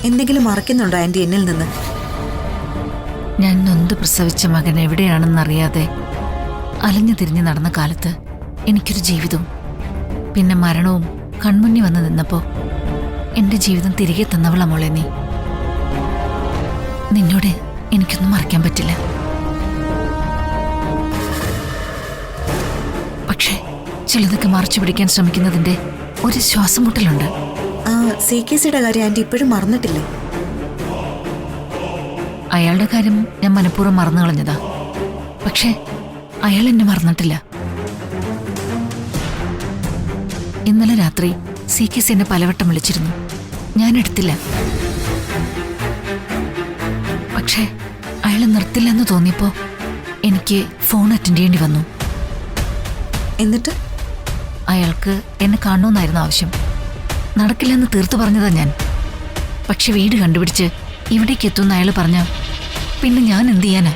എന്തെങ്കിലും മറക്കുന്നുണ്ടോ ആന്റി എന്നിൽ നിന്ന്? ഞാൻ നൊന്ത് പ്രസവിച്ച മകൻ എവിടെയാണെന്നറിയാതെ അലഞ്ഞു തിരിഞ്ഞ് നടന്ന കാലത്ത് എനിക്കൊരു ജീവിതവും പിന്നെ മരണവും കൺമുന്നിൽ വന്ന് നിന്നപ്പോ എന്റെ ജീവിതം തിരികെ തന്നവളാ മോളെ നീ. നിന്നോട് എനിക്കൊന്നും മറക്കാൻ പറ്റില്ല. പക്ഷേ ചിലതൊക്കെ മറച്ചു പിടിക്കാൻ ശ്രമിക്കുന്നതിന്റെ ഒരു ശ്വാസം മുട്ടലുണ്ട്. ആ CKCയുടെ കാര്യം ആന്റി ഇപ്പോഴും മറന്നിട്ടില്ലേ? അയാളുടെ കാര്യം ഞാൻ മനഃപൂർവ്വം മറന്നു കളഞ്ഞതാ. പക്ഷേ അയാൾ എന്നെ മറന്നിട്ടില്ല. ഇന്നലെ രാത്രി CKC എന്നെ പലവട്ടം വിളിച്ചിരുന്നു. ഞാൻ എടുത്തില്ല. പക്ഷേ അയാൾ നിർത്തില്ല എന്ന് തോന്നിയപ്പോ എനിക്ക് ഫോൺ അറ്റൻഡ് ചെയ്യേണ്ടി വന്നു. എന്നിട്ട് അയാൾക്ക് എന്നെ കാണണമെന്നായിരുന്നു ആവശ്യം. നടക്കില്ലെന്ന് തീർത്തു പറഞ്ഞതാ ഞാൻ. പക്ഷെ വീട് കണ്ടുപിടിച്ച് ഇവിടേക്ക് എത്തുമെന്ന് അയാൾ പറഞ്ഞ പിന്നെ ഞാൻ എന്ത് ചെയ്യാനാ?